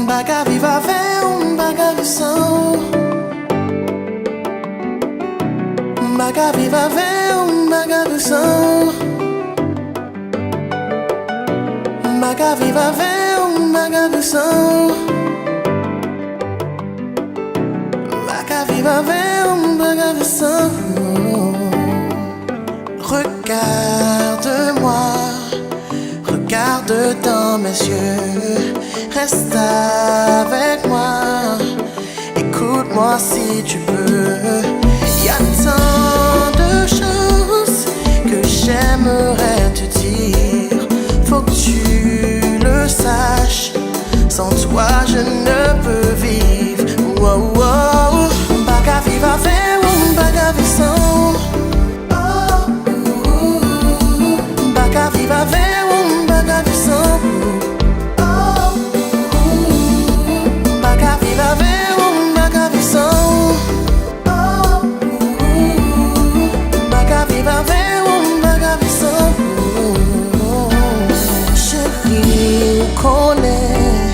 Baga viva veo, baga visão. Baga viva veo, baga visão. Baga viva veo, baga visão. Baga viva veo, baga visão. Regarde-moi, regarde dans mes yeux, reste avec moi, écoute-moi si tu peux. Y a tant de choses que j'aimerais te dire, faut que tu le saches, sans toi je ne peux vivre. Wow, wow. Baga viva veo, baga visão. Baga viva veo, baga visão. Baga viva veo, baga visão. Baga viva veo, baga visão. Chérie, on connaît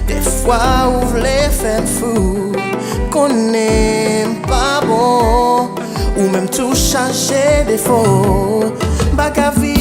des fois où voulait faire fou, qu'on n'aime pas bon, ou même tout changer des faux. Baga viva